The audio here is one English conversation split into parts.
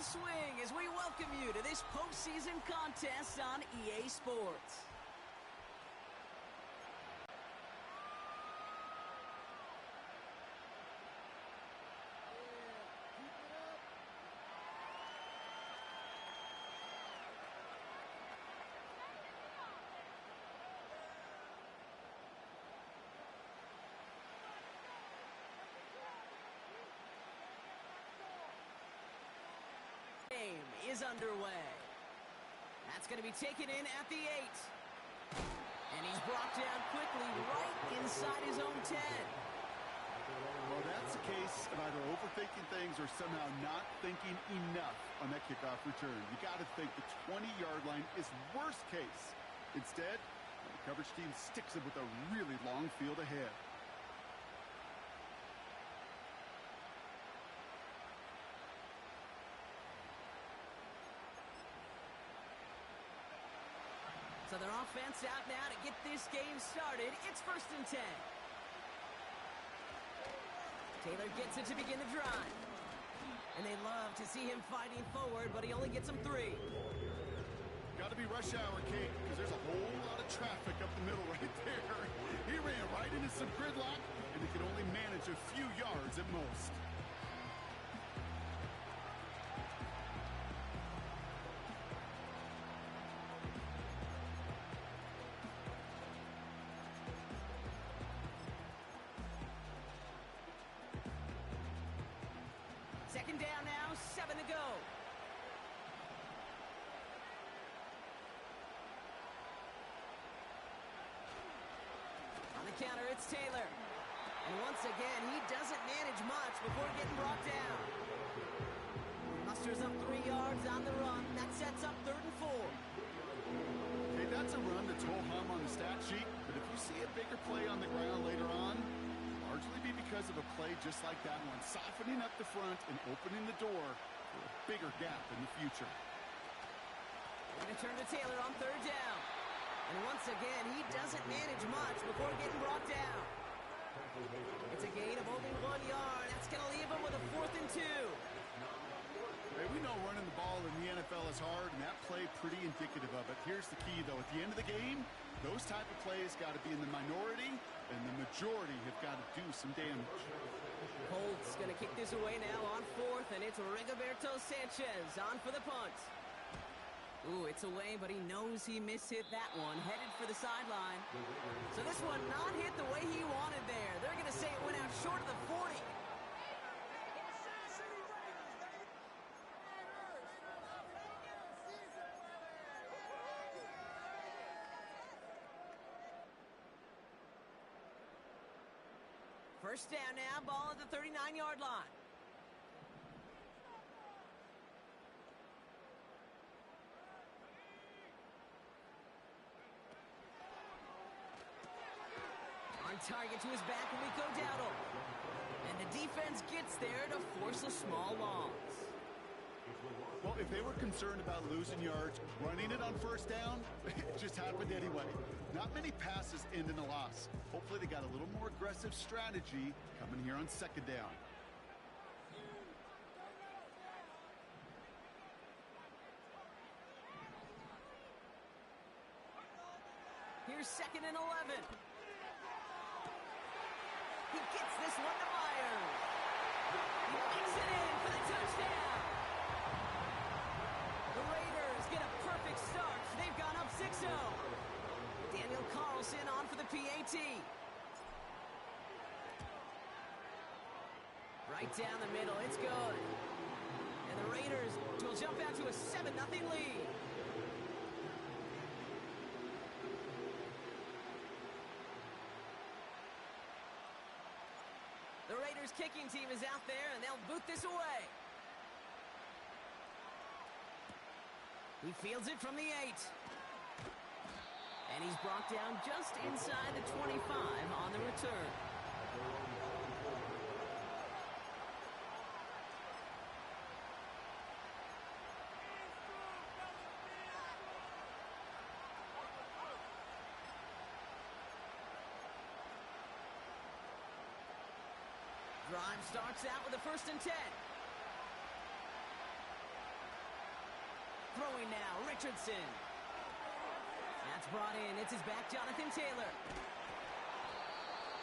full swing as we welcome you to this postseason contest on EA Sports. Game is underway. That's going to be taken in at the 8. And he's brought down quickly right inside his own 10. Well, that's the case of either overthinking things or somehow not thinking enough on that kickoff return. You got to think the 20-yard line is worst case. Instead, the coverage team sticks him with a really long field ahead. So their offense out now to get this game started. It's 1st and 10. Taylor gets it to begin the drive. And they love to see him fighting forward, but he only gets them 3. Got to be rush hour, Kate, because there's a whole lot of traffic up the middle right there. He ran right into some gridlock, and he could only manage a few yards at most. Second down now, 7 to go. On the counter, it's Taylor. And once again, he doesn't manage much before getting brought down. Musters up 3 yards on the run. That sets up 3rd and 4. Okay, that's a run that's ho-hum on the stat sheet, but if you see a bigger play on the ground later on, largely be because of a play just like that one, softening up the front and opening the door for a bigger gap in the future. We're going to turn to Taylor on 3rd down. And once again, he doesn't manage much before getting brought down. It's a gain of only 1 yard. That's going to leave him with a 4th and 2. Hey, we know running the ball in the NFL is hard, and that play pretty indicative of it. Here's the key, though. At the end of the game, those type of plays got to be in the minority, and the majority have got to do some damage. Colts going to kick this away now on 4th, and it's Rigoberto Sanchez on for the punt. Ooh, it's away, but he knows he mishit that one, headed for the sideline. So this one not hit the way he wanted there. They're going to say it went out short of the 40. First down now, ball at the 39-yard line. On target to his back, Rico Dowdle. And the defense gets there to force a small loss. Well, if they were concerned about losing yards, running it on 1st down, it just happened anyway. Not many passes end in a loss. Hopefully they got a little more aggressive strategy coming here on 2nd down. Here's 2nd and 11. He gets this one to Myers. He kicks it in for the touchdown. The Raiders get a perfect start. They've gone up 6-0. Daniel Carlson on for the PAT. Right down the middle. It's good. And the Raiders will jump out to a 7-0 lead. The Raiders kicking team is out there, and they'll boot this away. He fields it from the 8. And he's brought down just inside the 25 on the return. Drive starts out with a 1st and 10. throwing now. Richardson. That's brought in. It's his back, Jonathan Taylor.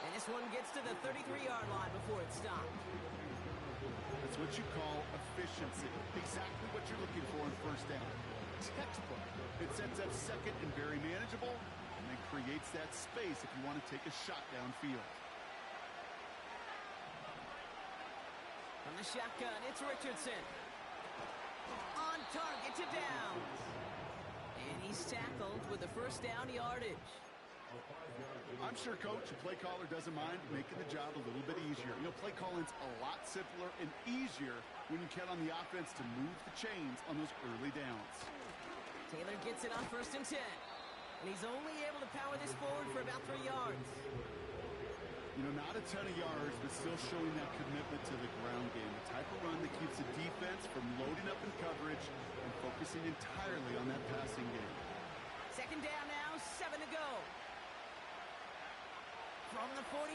And this one gets to the 33-yard line before it's stopped. That's what you call efficiency. Exactly what you're looking for in first down. Textbook. It sets up second and very manageable, and then creates that space if you want to take a shot downfield. From the shotgun, it's Richardson. On target to Downs. And he's tackled with the first down yardage. I'm sure coach and play caller doesn't mind making the job a little bit easier. You know, play calling's a lot simpler and easier when you count on the offense to move the chains on those early downs. Taylor gets it on 1st and 10. And he's only able to power this forward for about 3 yards. You know, not a ton of yards, but still showing that commitment to the ground game. The type of run that keeps the defense from loading up in coverage and focusing entirely on that passing game. 2nd down now, 7 to go. From the 41.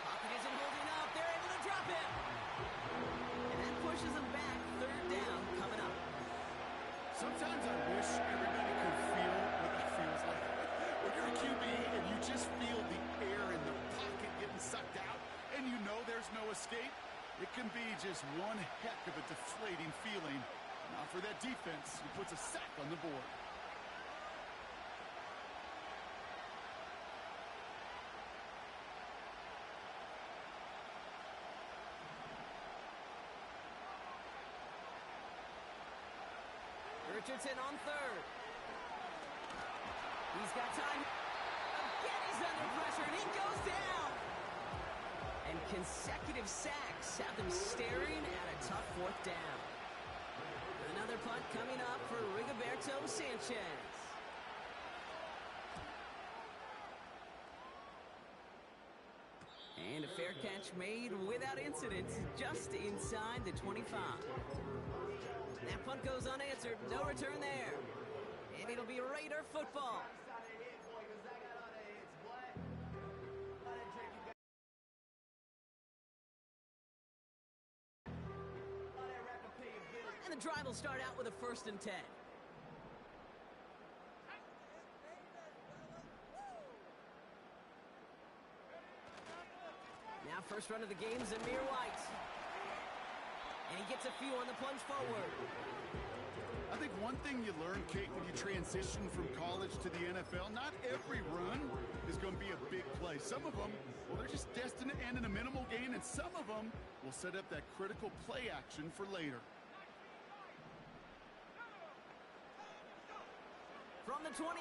Pocket isn't holding up. They're able to drop it. And that pushes them back. 3rd down coming up. Sometimes I wish everybody could feel what that feels like. When you're a QB and you just feel the air in the pocket getting sucked out and you know there's no escape, it can be just one heck of a deflating feeling. Now for that defense, who puts a sack on the board. Richardson on 3rd. He's got time. Again, he's under pressure, and he goes down. And consecutive sacks have them staring at a tough 4th down. Another punt coming up for Rigoberto Sanchez. And a fair catch made without incident, just inside the 25. That punt goes unanswered. No return there. And it'll be Raider football. And the drive will start out with a 1st and 10. Now first run of the game, Zamir White. And he gets a few on the plunge forward. I think one thing you learn, Kate, when you transition from college to the NFL, not every run is going to be a big play. Some of them, well, they're just destined to end in a minimal gain, and some of them will set up that critical play action for later. From the 28.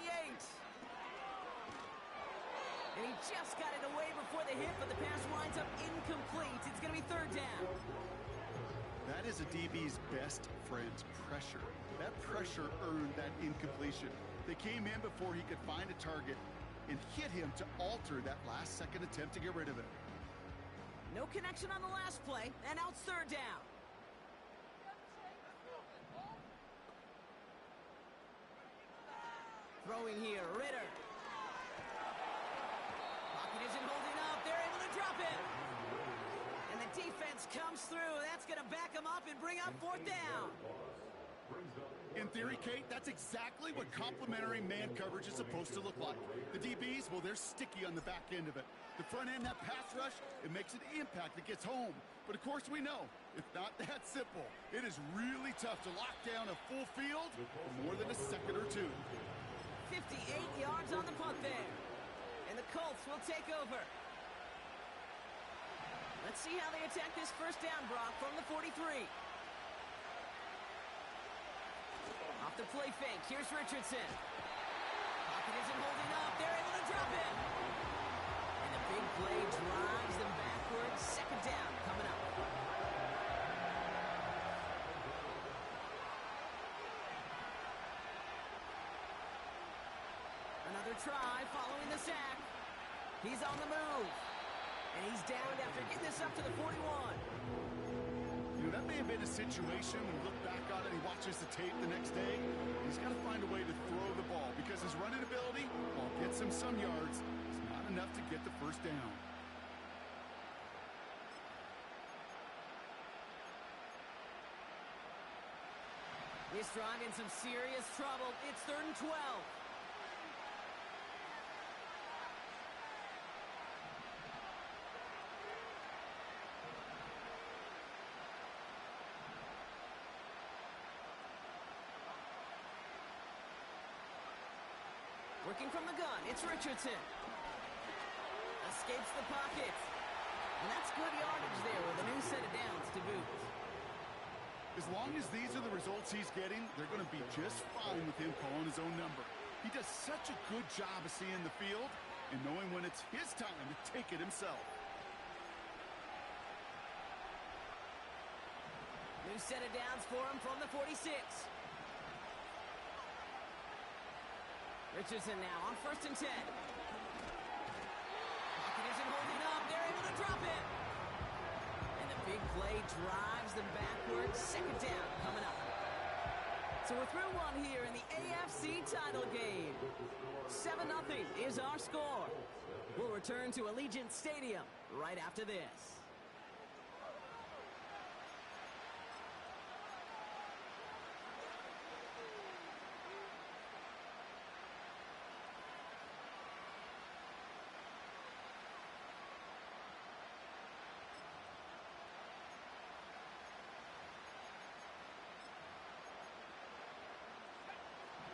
And he just got it away before the hit, but the pass winds up incomplete. It's going to be 3rd down. That is a DB's best friend, pressure. That pressure earned that incompletion. They came in before he could find a target and hit him to alter that last-second attempt to get rid of it. No connection on the last play, and now it's 3rd down. Throwing here, Ritter. Pocket isn't holding up. They're able to drop it. And the defense comes through. That's going to back them up and bring up 4th down. In theory, Kate, that's exactly what complementary man coverage is supposed to look like. The DBs, well, they're sticky on the back end of it. The front end, that pass rush, it makes an impact that gets home. But of course we know, it's not that simple. It is really tough to lock down a full field for more than a second or two. 58 yards on the punt there. And the Colts will take over. Let's see how they attack this 1st down, Brock, from the 43. Off the play fake, here's Richardson. Pocket isn't holding up. They're able to drop it. And the big play drives them backwards. 2nd down coming up. Another try following the sack. He's on the move. And he's downed after getting this up to the 41. You know, that may have been a situation when you look back on it and he watches the tape the next day. He's got to find a way to throw the ball because his running ability, while it gets him some yards, is not enough to get the 1st down. This drive in some serious trouble. It's 3rd and 12. Working from the gun, it's Richardson. Escapes the pocket. And that's good yardage there with a new set of downs to boot. As long as these are the results he's getting, they're going to be just fine with him calling his own number. He does such a good job of seeing the field and knowing when it's his time to take it himself. New set of downs for him from the 46. Richardson now on 1st and 10. Pocket isn't holding up. They're able to drop it. And the big play drives them backwards. 2nd down coming up. So we're through one here in the AFC title game. 7-0 is our score. We'll return to Allegiant Stadium right after this.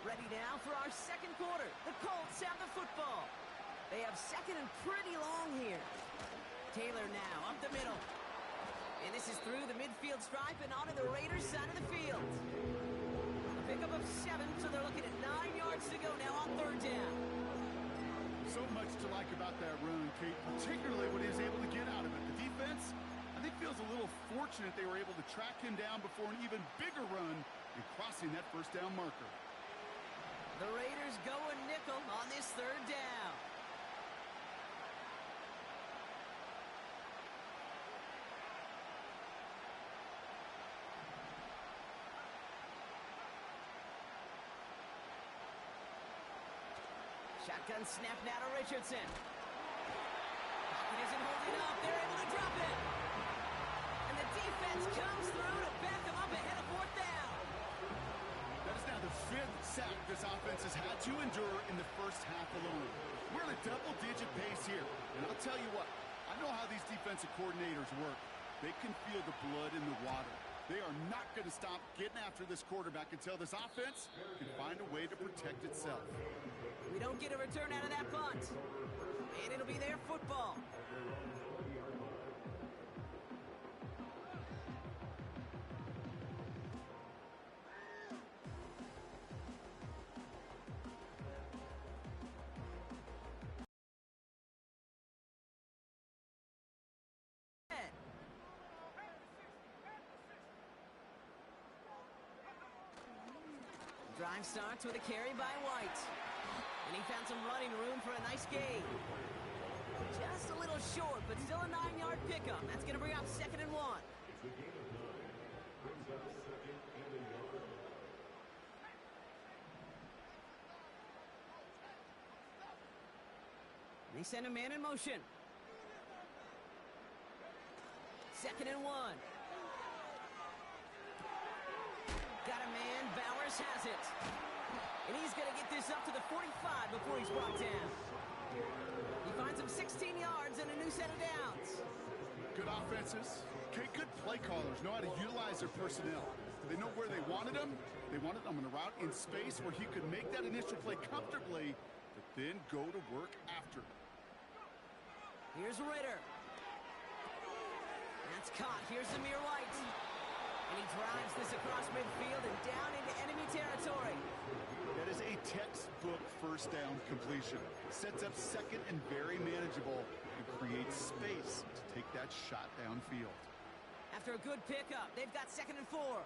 Ready now for our 2nd quarter. The Colts have the football. They have 2nd and pretty long here. Taylor now up the middle. And this is through the midfield stripe and onto the Raiders side of the field. A pickup of 7, so they're looking at 9 yards to go now on 3rd down. So much to like about that run, Kate, particularly what he was able to get out of it. The defense, I think, feels a little fortunate they were able to track him down before an even bigger run and crossing that 1st down marker. The Raiders going nickel on this 3rd down. Shotgun snap now to Richardson. Pocket isn't holding up. They're able to drop it. And the defense comes through to back them up ahead of 4th down. That is now the 5th sack this offense has had to endure in the first half alone. We're at a double-digit pace here. And I'll tell you what, I know how these defensive coordinators work. They can feel the blood in the water. They are not going to stop getting after this quarterback until this offense can find a way to protect itself. We don't get a return out of that punt. And it'll be their football. Drive starts with a carry by White. And he found some running room for a nice gain. Just a little short, but still a 9-yard pickup. That's going to bring up 2nd and 1. They send a man in motion. 2nd and 1. Got a man, Bowers has it. And he's going to get this up to the 45 before he's brought down. He finds him 16 yards and a new set of downs. Good offenses. Okay, good play callers know how to utilize their personnel. They know where they wanted them. They wanted them on a route in space where he could make that initial play comfortably, but then go to work after. Here's Ritter. That's caught. Here's Zamir White. And he drives this across midfield and down into enemy territory. That is a textbook 1st down completion. Sets up 2nd and very manageable and creates space to take that shot downfield. After a good pickup, they've got 2nd and 4.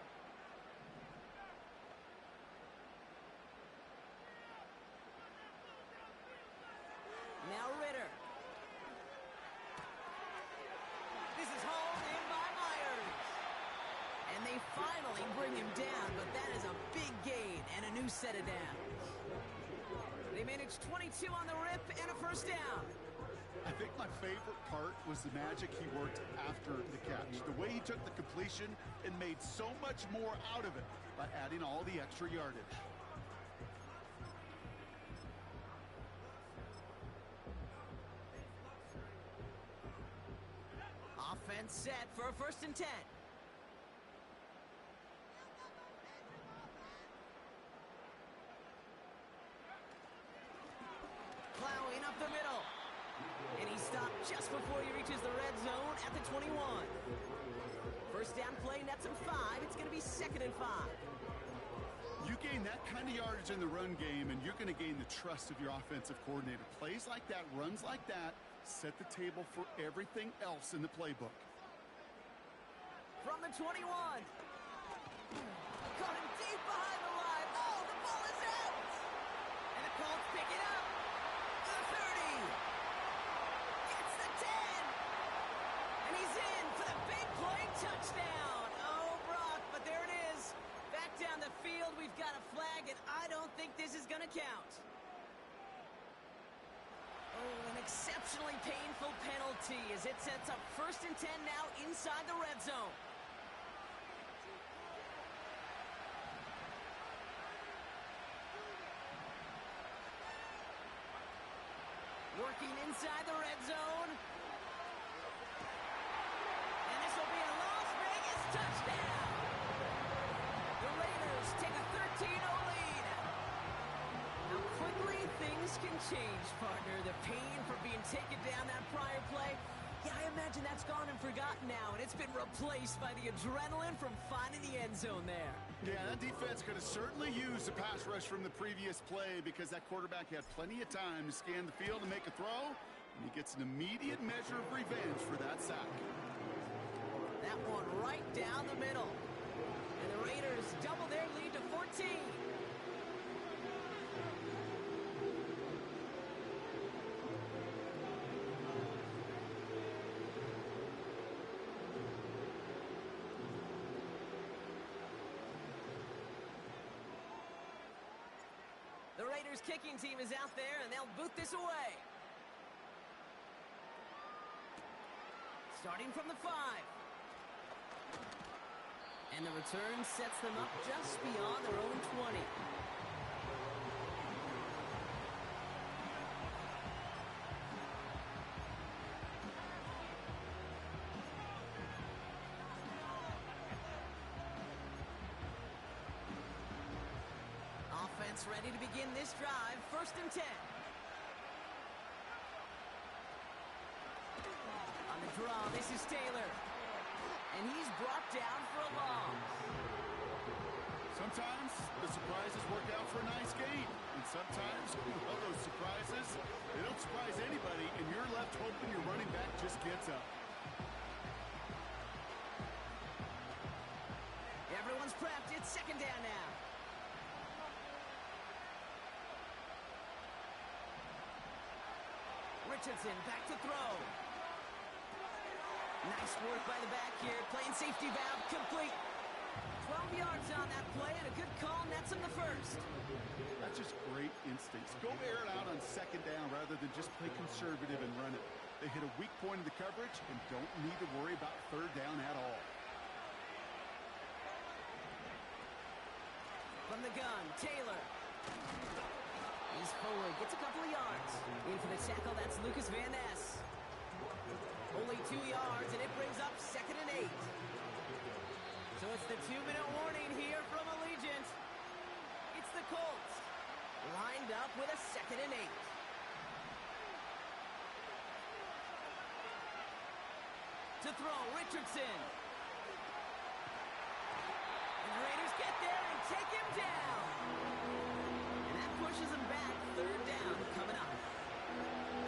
Now Ritter. This is hauled in by Myers. And they finally bring him down, but that is a big gain and a new set of downs. They managed 22 on the rip and a 1st down. I think my favorite part part was the magic he worked after the catch. The way he took the completion and made so much more out of it by adding all the extra yardage. Offense set for a 1st and 10. Plowing up the middle. And he stopped just before he reaches the red zone at the 21. First down play, nets him 5. It's going to be 2nd and 5. You gain that kind of yardage in the run game, and you're going to gain the trust of your offensive coordinator. Plays like that, runs like that, set the table for everything else in the playbook. From the 21. Caught him deep behind the line. Oh, the ball is out. And the Colts pick it up. The 30. Gets the 10. And he's in for the big play touchdown. Oh, Brock, but there it is. Back down the field, we've got a flag, and I don't think this is going to count. Oh, an exceptionally painful penalty as it sets up 1st and 10 now inside the red zone. Working inside the red zone. And this will be a Las Vegas touchdown. The Raiders take a 13-0 lead. How quickly things can change, partner. The pain for being taken down that prior play. Yeah, I imagine that's gone and forgotten now, and it's been replaced by the adrenaline from finding the end zone there. Yeah, that defense could have certainly used a pass rush from the previous play because that quarterback had plenty of time to scan the field and make a throw, and he gets an immediate measure of revenge for that sack. That one right down the middle. And the Raiders double their lead to 14. The Raiders kicking team is out there, and they'll boot this away. Starting from the 5. And the return sets them up just beyond their own 20. Offense ready to begin this drive. 1st and 10. On the draw, this is Taylor. And he's brought down for a loss. Sometimes the surprises work out for a nice game. And sometimes, well, those surprises, they don't surprise anybody, and you're left hoping your running back just gets up. Everyone's prepped. It's 2nd down now. Richardson back to throw. Nice work by the back here. Playing safety valve complete. 12 yards on that play, and a good call nets him the 1st. That's just great instincts. Go air it out on 2nd down rather than just play conservative and run it. They hit a weak point of the coverage and don't need to worry about 3rd down at all. From the gun, Taylor. He's forward, gets a couple of yards. In for the tackle, that's Lucas Van Ness. Only 2 yards, and it brings up 2nd and 8. So it's the 2-minute warning here from Allegiant. It's the Colts, lined up with a 2nd and 8. To throw, Richardson. And the Raiders get there and take him down. And that pushes him back. 3rd down coming up.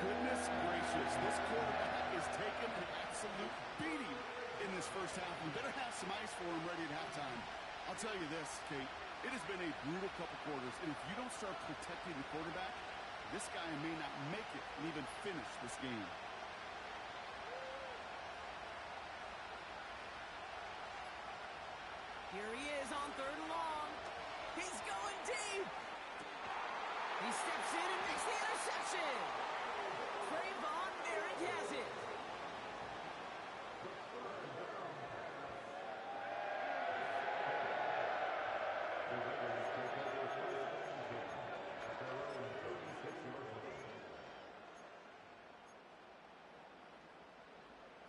Goodness gracious, this quarterback is taking an absolute beating in this first half. We better have some ice for him ready at halftime. I'll tell you this, Kate, it has been a brutal couple quarters, and if you don't start protecting the quarterback, this guy may not make it and even finish this game. Here he is on 3rd and long. He's going deep. He steps in and makes the interception. Trayvon Merrick has it.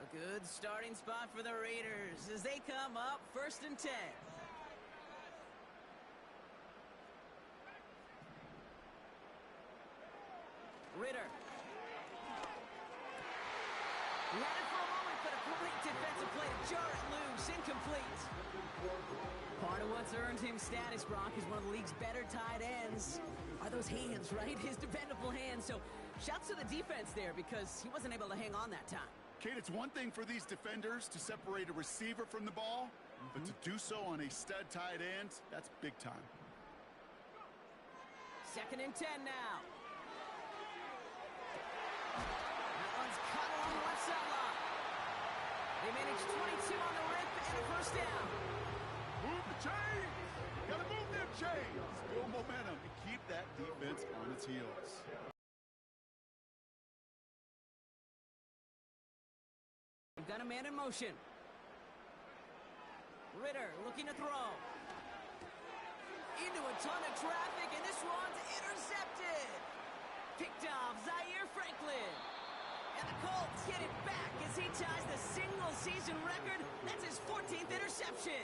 A good starting spot for the Raiders as they come up 1st and 10. Ritter. He had it for a moment, but a great defensive play to jar it loose. Incomplete. Part of what's earned him status, Brock, is one of the league's better tight ends. Are those hands, right? His dependable hands. So shouts to the defense there because he wasn't able to hang on that time. Kate, it's one thing for these defenders to separate a receiver from the ball, but to do so on a stud tight end, that's big time. 2nd and 10 now. That one's cut along the left sideline. They managed 22 on the rip and a 1st down. Move the chains! Gotta move them chains! Build momentum and keep that defense on its heels. We've got a man in motion. Ritter looking to throw. Into a ton of traffic, and this one's intercepted. Picked off Zaire Franklin. And the Colts get it back as he ties the single-season record. That's his 14th interception.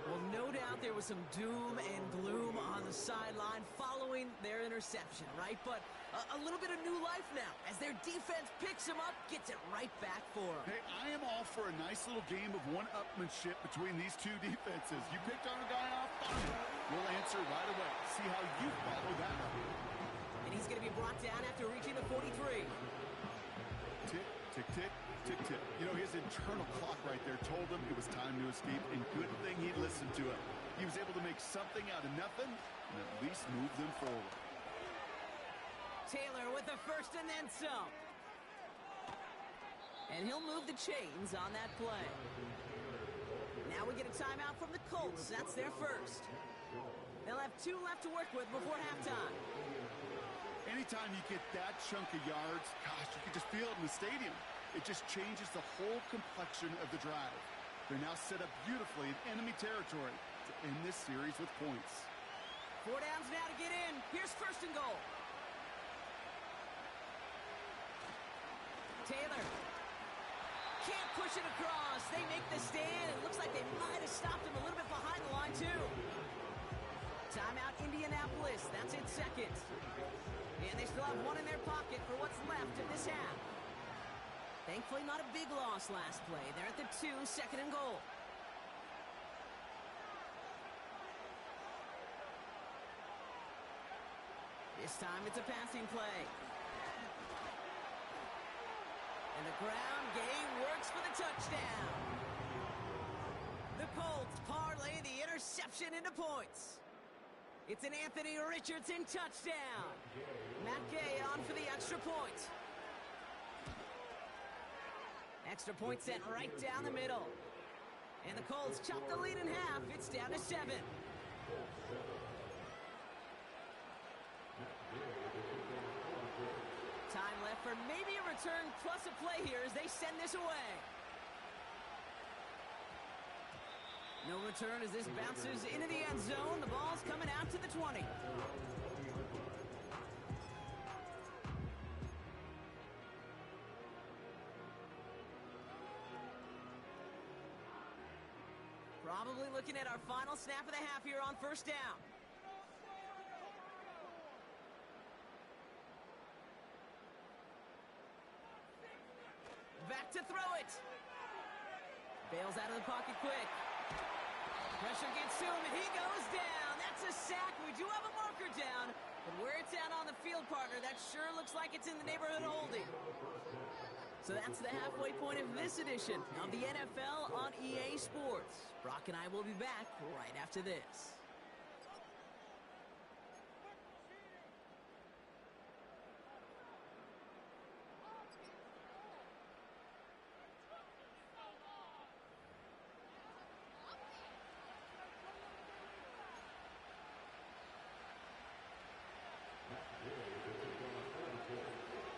Well, no doubt there was some doom and gloom on the sideline following their interception, right? But a little bit of new life now as their defense picks him up, gets it right back for him. Hey, I am all for a nice little game of one-upmanship between these two defenses. You picked on a guy off, fine. We'll answer right away. See how you follow that up. And he's going to be brought down after reaching the 43. Tick, tick, tick, tick, tick. You know, his internal clock right there told him it was time to escape, and good thing he listened to it. He was able to make something out of nothing and at least move them forward. Taylor with the 1st and then some. And he'll move the chains on that play. Now we get a timeout from the Colts. That's their 1st. They'll have 2 left to work with before halftime. Anytime you get that chunk of yards, gosh, you can just feel it in the stadium. It just changes the whole complexion of the drive. They're now set up beautifully in enemy territory to end this series with points. 4 downs now to get in. Here's 1st and goal. Taylor. Can't push it across. They make the stand. It looks like they might have stopped him a little bit behind the line, too. Timeout, Indianapolis. That's in 2nd. And they still have 1 in their pocket for what's left in this half. Thankfully, not a big loss last play. They're at the 2, 2nd and goal. This time it's a passing play. And the ground game works for the touchdown. The Colts parlay the interception into points. It's an Anthony Richardson touchdown. Matt Gay on for the extra point. Extra point sent right down the middle. And the Colts chop the lead in half. It's down to 7. Time left for maybe a return plus a play here as they send this away. No return as this bounces into the end zone. The ball's coming out to the 20. Probably looking at our final snap of the half here on 1st down. Back to throw it. Bails out of the pocket quick. Pressure gets to him, and he goes down. That's a sack. We do have a marker down, but where it's at on the field, partner, that sure looks like it's in the neighborhood of holding. So that's the halfway point of this edition of the NFL on EA Sports. Brock and I will be back right after this.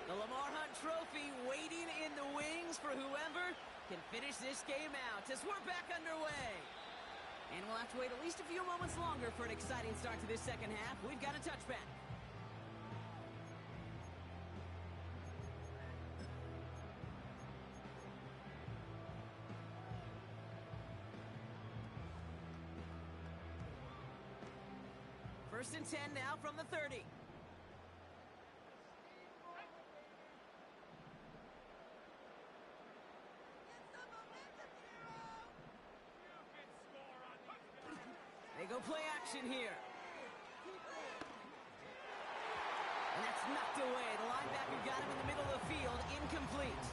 The Lamar Hunt Trophy waiting in the wings for whoever can finish this game out as we're back underway. And we'll have to wait at least a few moments longer for an exciting start to this second half. We've got a touchback. First and 10 now from the 30. They go play action here. And that's knocked away. The linebacker got him in the middle of the field. Incomplete.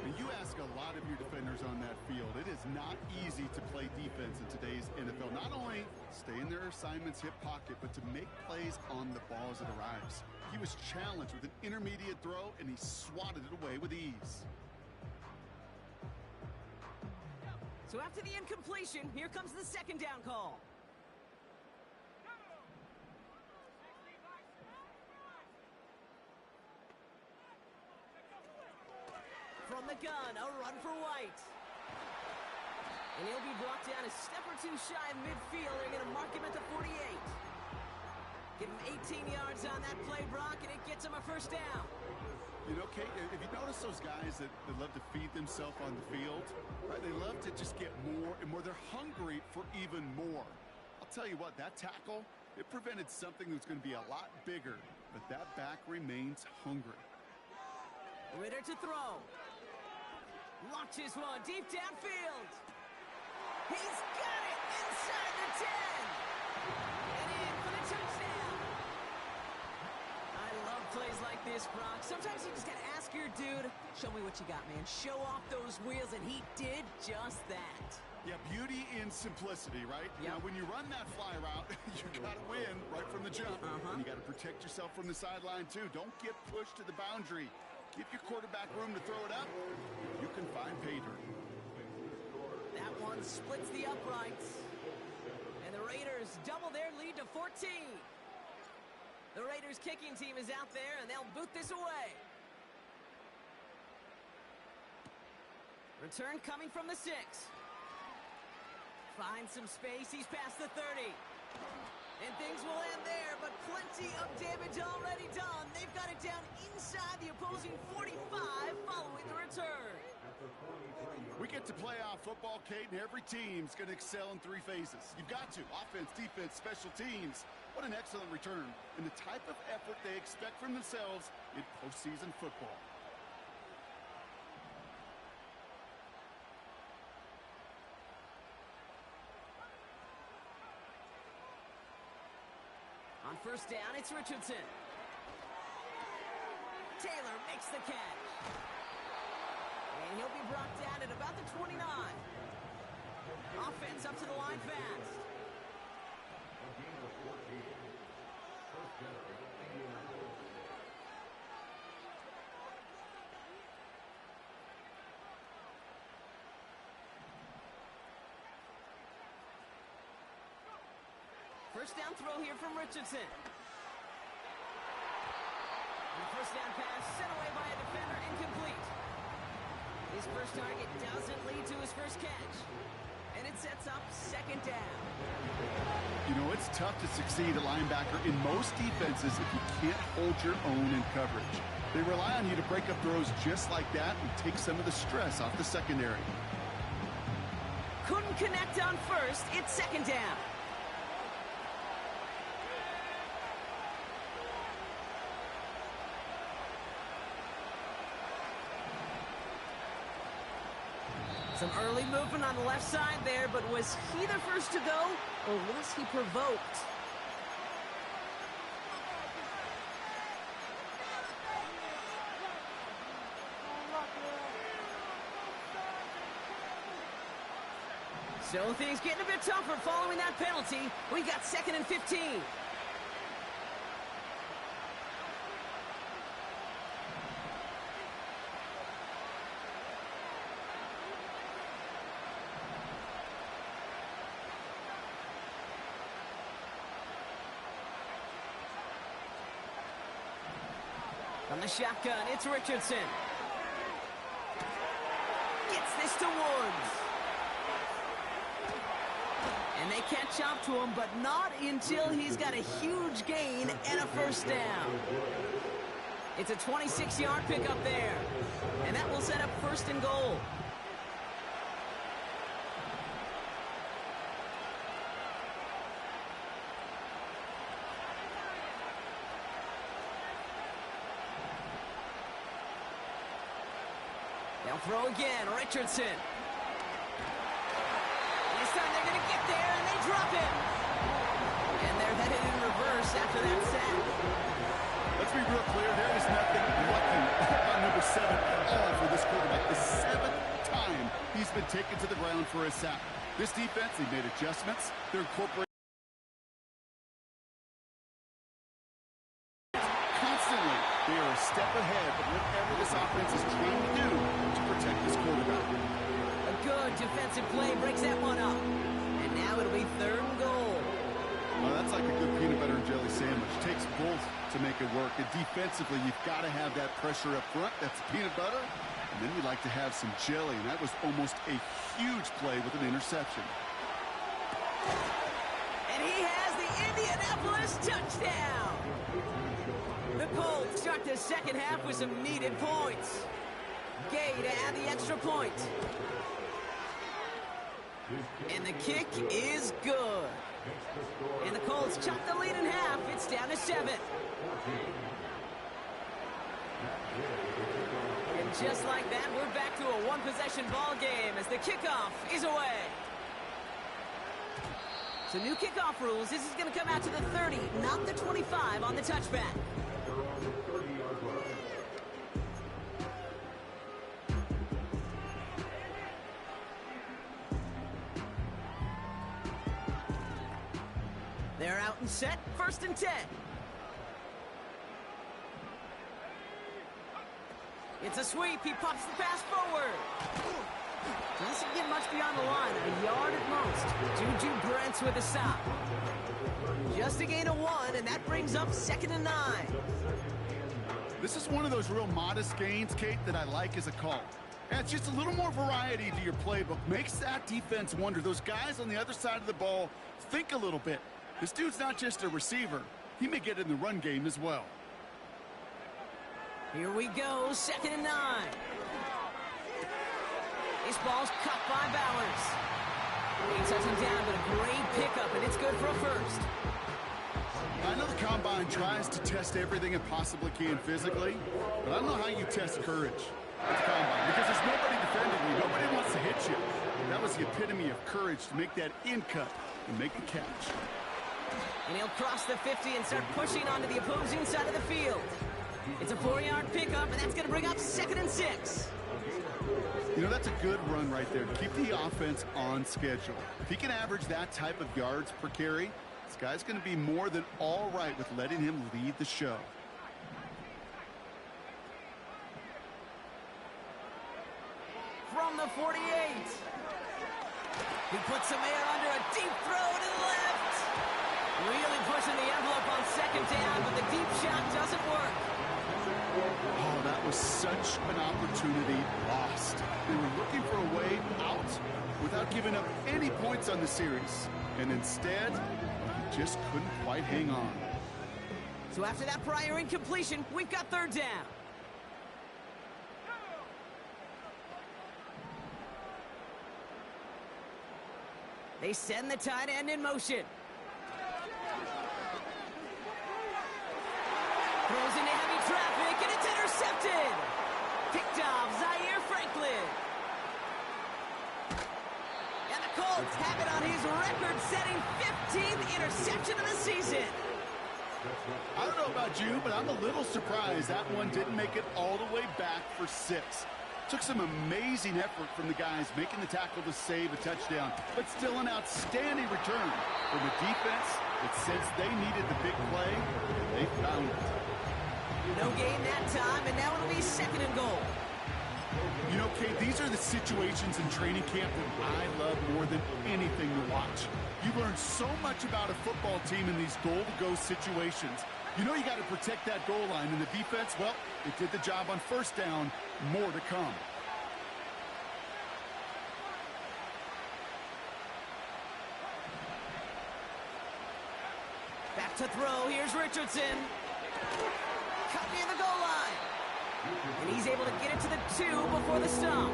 And you ask a lot of your defenders on that field. It is not easy to play defense in today's NFL. Not only stay in their assignment's hip pocket, but to make plays on the ball as it arrives. He was challenged with an intermediate throw, and he swatted it away with ease. So after the incompletion, here comes the second down call. From the gun, a run for White. And he'll be brought down a step or two shy of midfield. They're going to mark him at the 48. Give him 18 yards on that play, Brock, and it gets him a first down. You know, Kate, if you notice those guys that love to feed themselves on the field, right, they love to just get more and more. They're hungry for even more. I'll tell you what, that tackle, it prevented something that's going to be a lot bigger, but that back remains hungry. Ritter to throw. Launches one deep downfield. He's got it inside the 10. And in for the touchdown. I love plays like this, Brock. Sometimes you just got to ask your dude, show me what you got, man. Show off those wheels, and he did just that. Yeah, beauty in simplicity, right? Yep. Now, when you run that fly route, you got to win right from the jump. And you got to protect yourself from the sideline, too. Don't get pushed to the boundary. Give your quarterback room to throw it up. You can find pay dirt. That one splits the uprights. And the Raiders double their lead to 14. The Raiders kicking team is out there, and they'll boot this away. Return coming from the 6. Finds some space. He's past the 30. And things will end there, but plenty of damage already done. They've got it down inside the opposing 45 following the return. We get to playoff football, Kate, and every team's going to excel in 3 phases. You've got to. Offense, defense, special teams. What an excellent return. And the type of effort they expect from themselves in postseason football. On first down, it's Richardson. Taylor makes the catch. And he'll be brought down at about the 29. Offense up to the line fast. First down throw here from Richardson. And the first down pass sent away by a defender, incomplete. His first target doesn't lead to his first catch. And it sets up second down. You know, it's tough to succeed at linebacker in most defenses if you can't hold your own in coverage. They rely on you to break up throws just like that and take some of the stress off the secondary. Couldn't connect on first. It's second down. Some early movement on the left side there, but was he the first to go, or was he provoked? So things getting a bit tougher following that penalty. We got second and 15. From the shotgun, it's Richardson. Gets this to Woods. And they catch up to him, but not until he's got a huge gain and a first down. It's a 26-yard pickup there. And that will set up first and goal. They'll throw again. Richardson. This time they're going to get there, and they drop him. And they're headed in reverse after that sack. Let's be real clear. There is nothing lucky on number 7 at all for this quarterback. The 7th time he's been taken to the ground for a sack. This defense, they made adjustments. They're incorporating constantly. They are a step ahead of whatever this offense is trying to do to protect this quarterback. A good defensive play breaks that one up. And now it'll be 3rd and goal. Well, that's like a good peanut butter and jelly sandwich. Takes both to make it work. And defensively, you've got to have that pressure up front. That's peanut butter. And then you like to have some jelly. And that was almost a huge play with an interception. And he has the Indianapolis touchdown. The Colts start the second half with some needed points. Gay to add the extra point. And the kick is good. And the Colts chop the lead in half. It's down to 7. And just like that, we're back to a one-possession ball game as the kickoff is away. So new kickoff rules. This is going to come out to the 30, not the 25 on the touchback. They're out and set. 1st and 10. It's a sweep. He pops the pass forward. Doesn't get much beyond the line. A yard at most. Juju Brents with a stop. Just a gain of 1, and that brings up 2nd and 9. This is one of those real modest gains, Kate, that I like as a call. Adds just a little more variety to your playbook. Makes that defense wonder. Those guys on the other side of the ball think a little bit. This dude's not just a receiver. He may get in the run game as well. Here we go, 2nd and 9. This ball's cut by Bowers. He touches him down, but a great pickup, and it's good for a 1st. I know the Combine tries to test everything it possibly can physically, but I don't know how you test courage at the Combine, because there's nobody defending you. Nobody wants to hit you. That was the epitome of courage to make that in cut and make the catch. And he'll cross the 50 and start pushing onto the opposing side of the field. It's a 4-yard pickup, and that's going to bring up 2nd and 6. You know, that's a good run right there to keep the offense on schedule. If he can average that type of yards per carry, this guy's going to be more than all right with letting him lead the show. From the 48. He puts some air under a deep throw to the left. Really pushing the envelope on 2nd down, but the deep shot doesn't work. Oh, that was such an opportunity lost. They were looking for a way out without giving up any points on the series. And instead, he just couldn't quite hang on. So after that prior incompletion, we've got 3rd down. They send the tight end in motion. Throws into heavy traffic, and it's intercepted. Picked off Zaire Franklin. And the Colts have it on his record-setting 15th interception of the season. I don't know about you, but I'm a little surprised that one didn't make it all the way back for 6. Took some amazing effort from the guys making the tackle to save a touchdown, but still an outstanding return from a defense that since they needed the big play, they found it. No gain that time, and now it'll be 2nd and goal. You know, Kate, these are the situations in training camp that I love more than anything to watch. You learn so much about a football team in these goal-to-go situations. You know you got to protect that goal line, and the defense, well, it did the job on 1st down. More to come. Back to throw. Here's Richardson. Cut near the goal line. And he's able to get it to the 2 before the stop.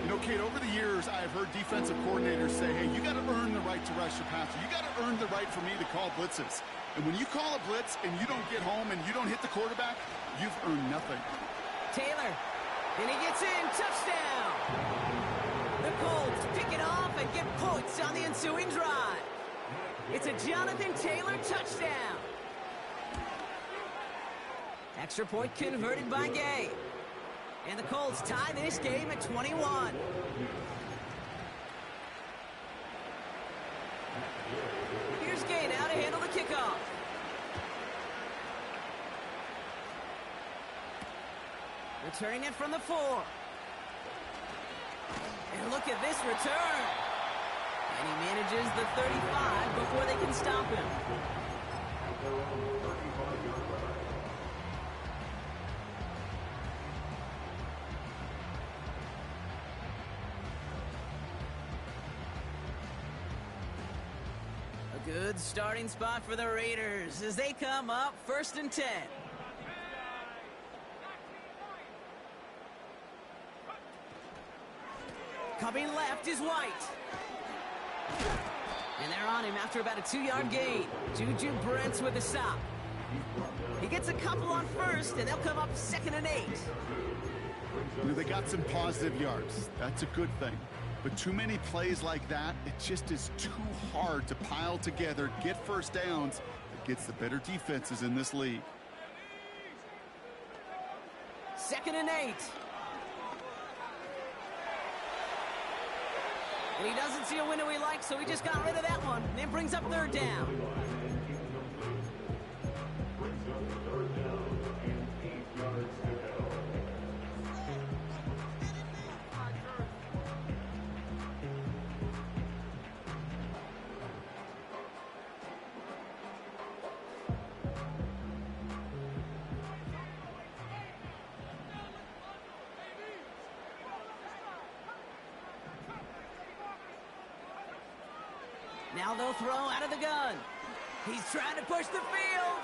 You know, Kate, over the years, I've heard defensive coordinators say, hey, you got to earn the right to rush your passer. You got to earn the right for me to call blitzes. And when you call a blitz and you don't get home and you don't hit the quarterback, you've earned nothing. Taylor And he gets in. Touchdown. The Colts pick it off and get points on the ensuing drive. It's a Jonathan Taylor touchdown. Extra point converted by Gay. And the Colts tie this game at 21. Here's Gay now to handle the kickoff. Returning it from the 4. And look at this return. And he manages the 35 before they can stop him. A good starting spot for the Raiders as they come up 1st and 10. Coming left is White. And they're on him after about a 2-yard gain. Juju Brents with a stop. He gets a couple on 1st, and they'll come up 2nd and 8. They got some positive yards. That's a good thing. But too many plays like that, it just is too hard to pile together, get first downs against the better defenses in this league. 2nd and 8. And he doesn't see a window he likes, so he just got rid of that one. And it brings up 3rd down. Now they'll throw out of the gun. He's trying to push the field.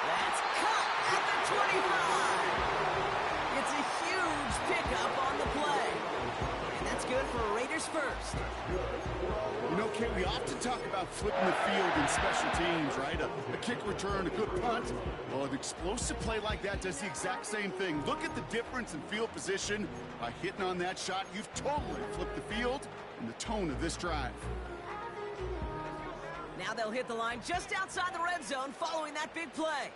That's cut at the 25. It's a huge pickup on the play. And that's good for Raiders first. You know, Kate, we often talk about flipping the field in special teams, right? A kick return, a good punt. Well, an explosive play like that does the exact same thing. Look at the difference in field position. By hitting on that shot, you've totally flipped the field and the tone of this drive. Now they'll hit the line just outside the red zone following that big play.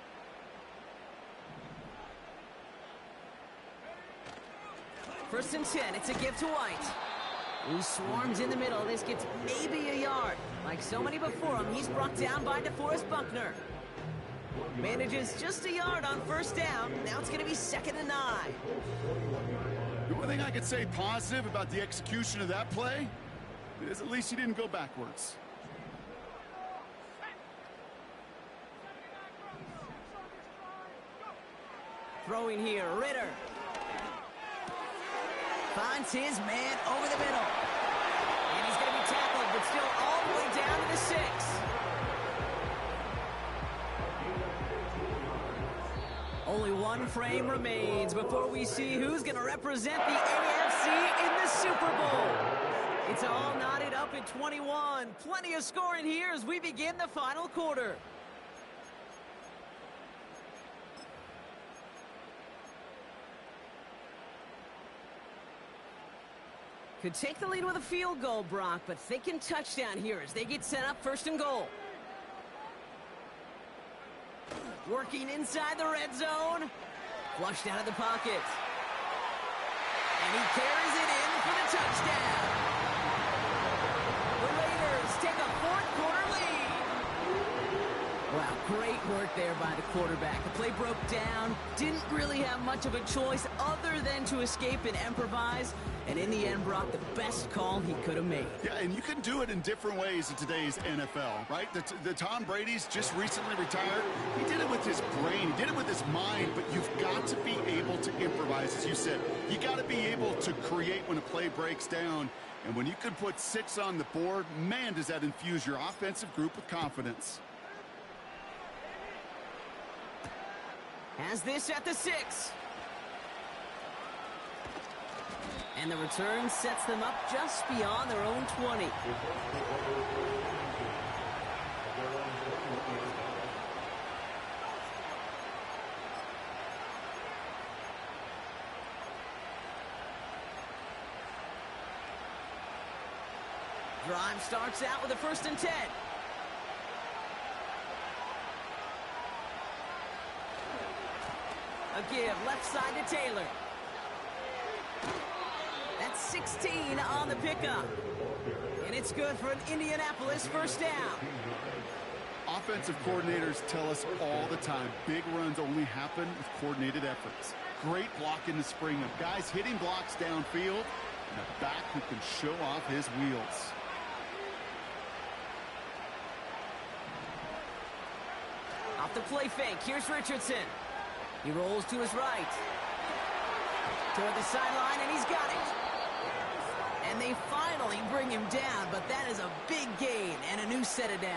First and 10, it's a give to White, who swarms in the middle. This gets maybe a yard. Like so many before him, he's brought down by DeForest Buckner. Manages just a yard on 1st down. Now it's going to be 2nd and 9. The only thing I could say positive about the execution of that play is at least he didn't go backwards. Throwing here, Ritter. Finds his man over the middle. And he's going to be tackled, but still all the way down to the 6. Only one frame remains before we see who's going to represent the AFC in the Super Bowl. It's all knotted up at 21. Plenty of scoring here as we begin the final quarter. Could take the lead with a field goal, Brock, but thinking touchdown here as they get set up 1st and goal. Working inside the red zone. Flushed out of the pocket. And he carries it in for the touchdown. The Raiders take a 4th quarter lead. Wow, great work there by the quarterback. The play broke down. Didn't really have much of a choice other than to escape and improvise. And in the end, Brock, the best call he could have made. Yeah, and you can do it in different ways in today's NFL, right? The Tom Brady's just recently retired. He did it with his brain. He did it with his mind. But you've got to be able to improvise, as you said. You got to be able to create when a play breaks down. And when you can put 6 on the board, man, does that infuse your offensive group with confidence. Has this at the 6. And the return sets them up just beyond their own 20. Drive starts out with a 1st and 10. A give left side to Taylor. That's 16 on the pickup. And it's good for an Indianapolis 1st down. Offensive coordinators tell us all the time, big runs only happen with coordinated efforts. Great block in the spring of guys hitting blocks downfield, and a back who can show off his wheels. Off the play fake, here's Richardson. He rolls to his right. Toward the sideline, and he's got it. And they finally bring him down, but that is a big gain and a new set of downs.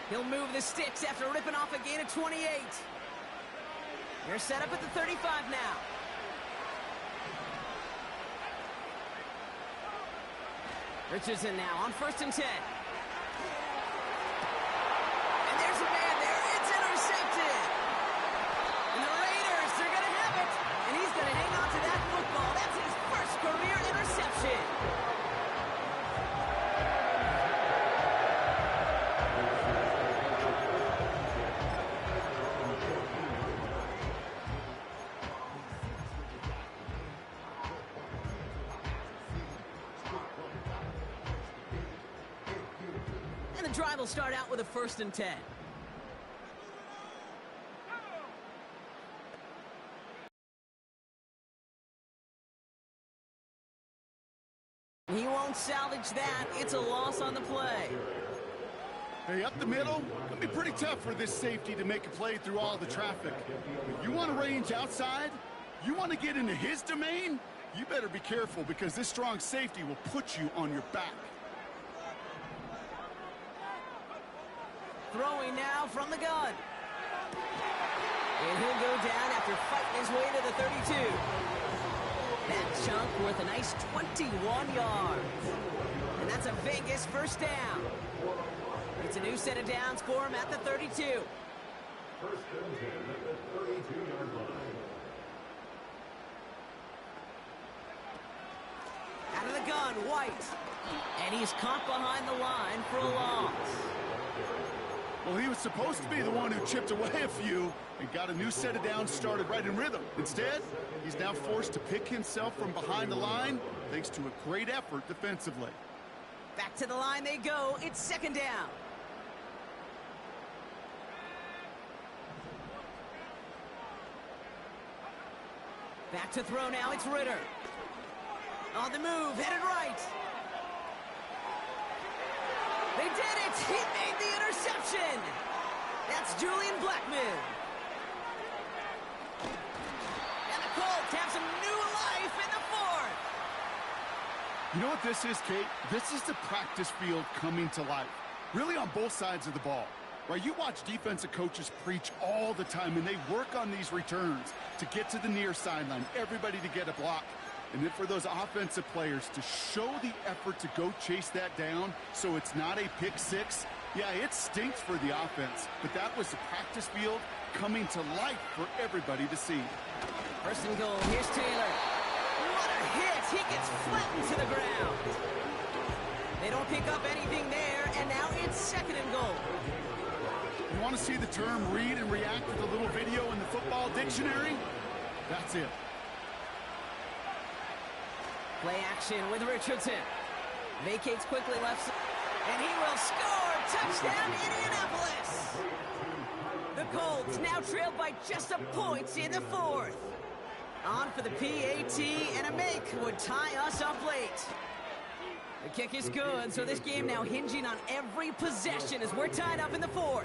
He'll move the sticks after ripping off a gain of 28. They're set up at the 35 now. Richardson now on 1st and 10. And there's a man there. It's intercepted. And the Raiders, they're going to have it. And he's going to hang on to that football. That's his first career interception. The drive will start out with a 1st and 10. He won't salvage that. It's a loss on the play. Hey, up the middle, it'll be pretty tough for this safety to make a play through all the traffic. If you want to range outside, you want to get into his domain, you better be careful because this strong safety will put you on your back. Throwing now from the gun. And he'll go down after fighting his way to the 32. That chunk worth a nice 21 yards. And that's a Vegas 1st down. It's a new set of downs for him at the 32. 1st and 10 at the 32-yard line. Out of the gun, White. And he's caught behind the line for a loss. Well, he was supposed to be the one who chipped away a few and got a new set of downs started right in rhythm. Instead, he's now forced to pick himself from behind the line thanks to a great effort defensively. Back to the line they go. It's 2nd down. Back to throw now. It's Ritter. On the move, headed right. They did it! He made the interception! That's Julian Blackmon. And the Colts have some new life in the 4th. You know what this is, Kate? This is the practice field coming to life. Really on both sides of the ball. Right? You watch defensive coaches preach all the time, and they work on these returns to get to the near sideline, everybody to get a block. And then for those offensive players to show the effort to go chase that down so it's not a pick six, yeah, it stinks for the offense. But that was the practice field coming to life for everybody to see. 1st and goal. Here's Taylor. What a hit! He gets flattened to the ground. They don't pick up anything there, and now it's 2nd and goal. You want to see the term read and react with a little video in the football dictionary? That's it. Play action with Richardson. Vacates quickly left, and he will score! Touchdown, Indianapolis! The Colts now trailed by just a point in the 4th. On for the PAT, and a make would tie us up late. The kick is good, so this game now hinging on every possession as we're tied up in the 4th.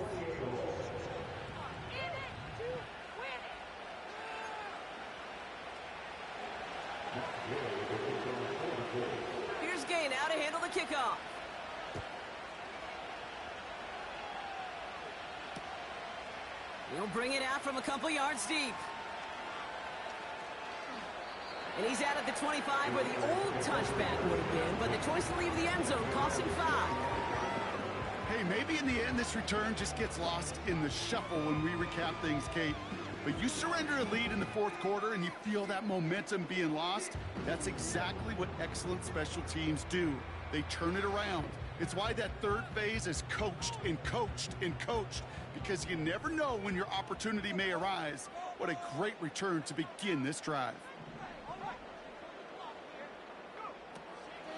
Here's Gay now to handle the kickoff. He'll bring it out from a couple yards deep. And he's out at the 25 where the old touchback would have been, but the choice to leave the end zone costs him 5. Hey, maybe in the end this return just gets lost in the shuffle when we recap things, Kate. But you surrender a lead in the fourth quarter and you feel that momentum being lost, that's exactly what excellent special teams do. They turn it around. It's why that third phase is coached and coached and coached, because you never know when your opportunity may arise. What a great return to begin this drive.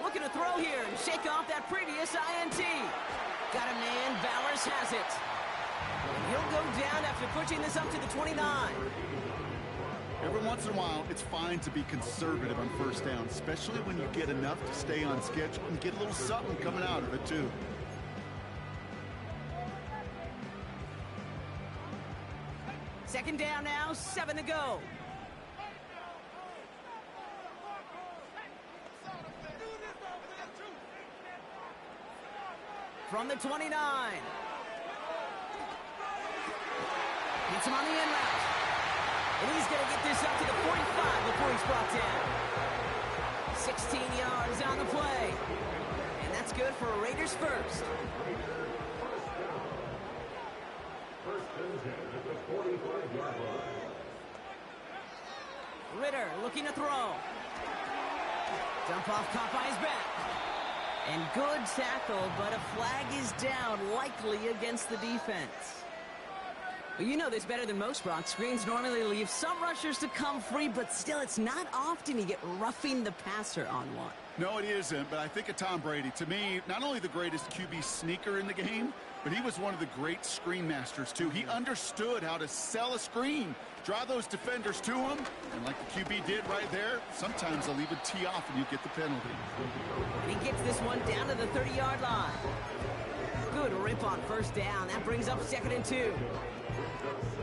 Looking to throw here and shake off that previous INT. Got a man, Bowers has it. And he'll go down after pushing this up to the 29. Every once in a while, it's fine to be conservative on first down, especially when you get enough to stay on schedule and get a little something coming out of it, too. Second down now, 7 to go. From the 29. Hits him on the end route. And he's going to get this up to the 45 before he's brought down. 16 yards on the play. And that's good for a Raiders first. First and 10 at the 45-yard line. Ritter looking to throw. Dump off caught by his back. And good tackle, but a flag is down, likely against the defense. Well, you know this better than most, Brock. Screens normally leave some rushers to come free, but still, it's not often you get roughing the passer on one. No, it isn't, but I think of Tom Brady. To me, not only the greatest QB sneaker in the game, but he was one of the great screen masters, too. He understood how to sell a screen, draw those defenders to him, and like the QB did right there, sometimes they'll even tee off and you get the penalty. And he gets this one down to the 30-yard line. Good rip on first down. That brings up 2nd and 2.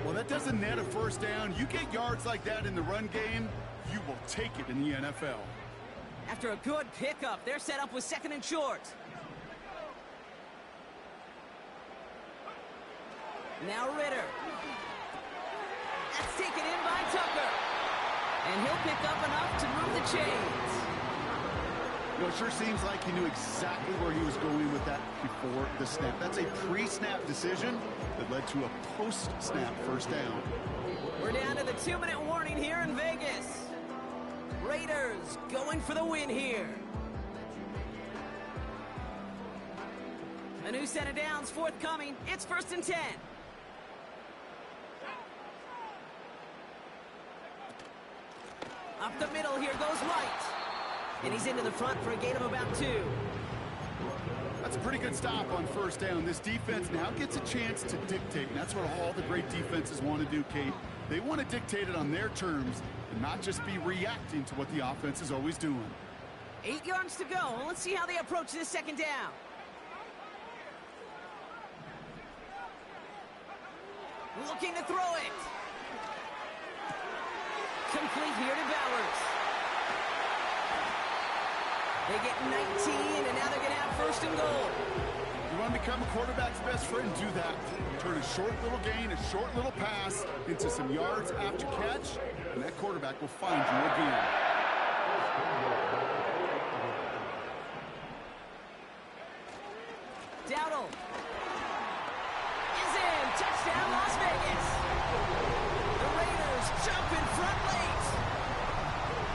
Well, that doesn't net a first down. You get yards like that in the run game, you will take it in the NFL. After a good pickup, they're set up with 2nd and short. Now Ritter. That's taken in by Tucker. And he'll pick up enough to move the chains. You know, it sure seems like he knew exactly where he was going with that before the snap. That's a pre-snap decision that led to a post-snap first down. We're down to the 2-minute warning here in Vegas. Raiders going for the win here. A new set of downs forthcoming. It's 1st and 10. Up the middle, here goes White. And he's into the front for a gain of about 2. That's a pretty good stop on first down. This defense now gets a chance to dictate, and that's what all the great defenses want to do, Kate. They want to dictate it on their terms and not just be reacting to what the offense is always doing. 8 yards to go. Let's see how they approach this second down. Looking to throw it. Complete here to Bowers. They get 19, and now they're going to have 1st and goal. You want to become a quarterback's best friend? Do that. Turn a short little gain, a short little pass into some yards after catch, and that quarterback will find you again. Dowdle is in. Touchdown, Las Vegas. The Raiders jump in front late.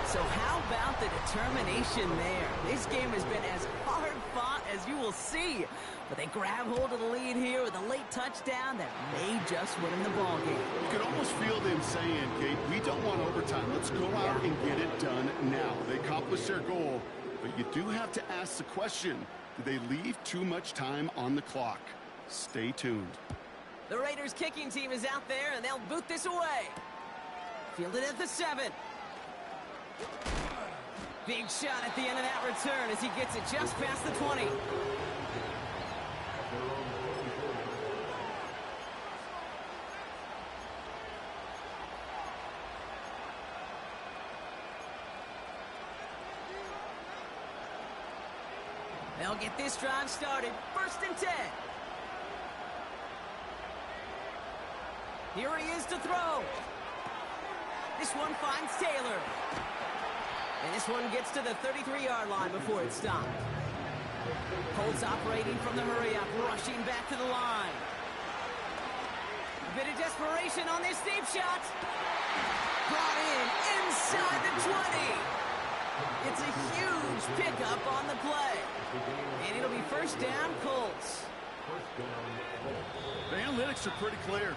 So how about the determination there? This game has been as hard fought as you will see. But they grab hold of the lead here with a late touchdown that may just win them the ball game. You can almost feel them saying, Kate, we don't want overtime. Let's go out and get it done now. They accomplished their goal, but you do have to ask the question, did they leave too much time on the clock? Stay tuned. The Raiders kicking team is out there, and they'll boot this away. Fielded at the 7. Big shot at the end of that return as he gets it just past the 20. They'll get this drive started. 1st and 10. Here he is to throw. This one finds Taylor. And this one gets to the 33-yard line before it's stopped. Colts operating from the hurry-up, rushing back to the line. bit of desperation on this deep shot. Brought in inside the 20. It's a huge pickup on the play. And it'll be first down, Colts. The analytics are pretty clear.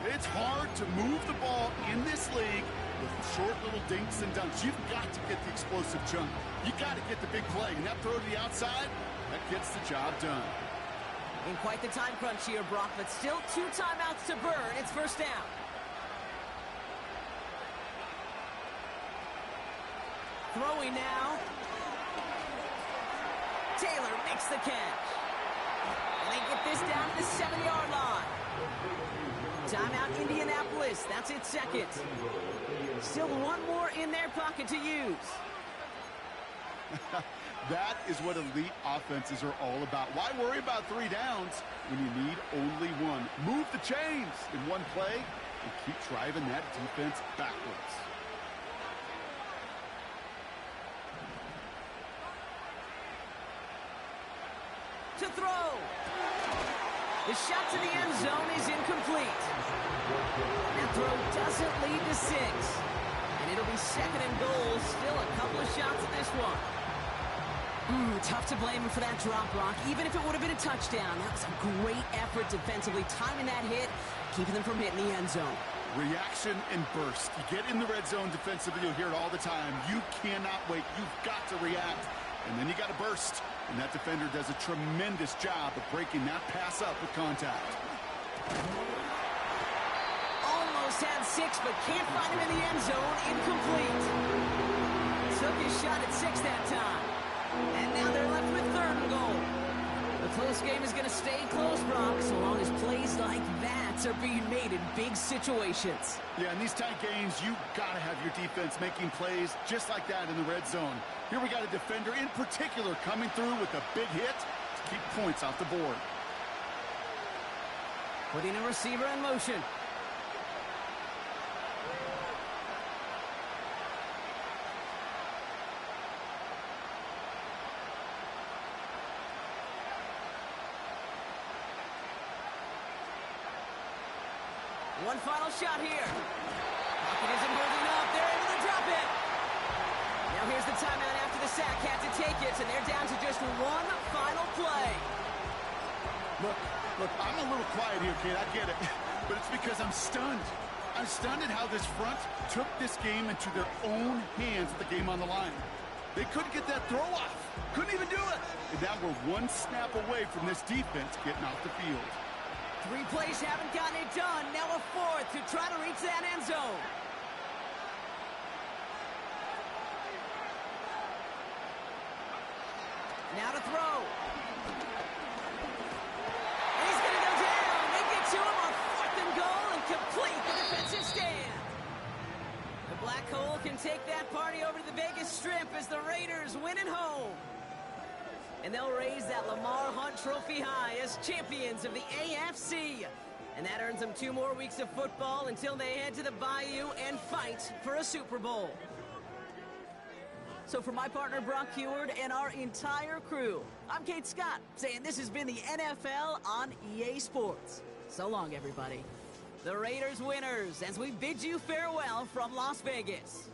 It's hard to move the ball in this league with short little dinks and dunks. You've got to get the explosive chunk. You've got to get the big play. And that throw to the outside, that gets the job done. In quite the time crunch here, Brock, but still 2 timeouts to burn. It's first down. Throwing now. Taylor makes the catch. And they get this down to the 7-yard line. Timeout Indianapolis. That's its second. Still one more in their pocket to use. That is what elite offenses are all about. Why worry about 3 downs when you need only 1? Move the chains in one play and keep driving that defense backwards. To throw. The shot to the end zone is incomplete. That throw doesn't lead to 6. And it'll be second and goal. Still a couple of shots at this one. Tough to blame him for that drop, Brock. Even if it would have been a touchdown, that was a great effort defensively, timing that hit, keeping them from hitting the end zone. Reaction and burst. You get in the red zone defensively, you'll hear it all the time. You cannot wait. You've got to react. And then you got to burst. And that defender does a tremendous job of breaking that pass up with contact. Almost had 6, but can't find him in the end zone. Incomplete. Took his shot at 6 that time. And now they're left with 3rd and goal. The close game is going to stay close, Brock, so long as plays like that are being made in big situations. Yeah, in these tight games, you got to have your defense making plays just like that in the red zone. Here we got a defender in particular coming through with a big hit to keep points off the board. Putting a receiver in motion. One final shot here. Pocket isn't holding up. They're able to drop it. Now here's the timeout after the sack. Had to take it, and they're down to just one final play. Look, I'm a little quiet here, kid. I get it. But it's because I'm stunned. I'm stunned at how this front took this game into their own hands with the game on the line. They couldn't get that throw off. Couldn't even do it. And now we're one snap away from this defense getting off the field. 3 plays haven't gotten it done. Now a 4th to try to reach that end zone. Now to throw. And he's going to go down. They get to him on 4th and goal and complete the defensive stand. The Black Hole can take that party over to the Vegas Strip as the Raiders win at home. And they'll raise that Lamar Hunt trophy high as champions of the AFC. And that earns them 2 more weeks of football until they head to the Bayou and fight for a Super Bowl. So for my partner Brock Heward and our entire crew, I'm Kate Scott saying this has been the NFL on EA Sports. So long, everybody. The Raiders winners as we bid you farewell from Las Vegas.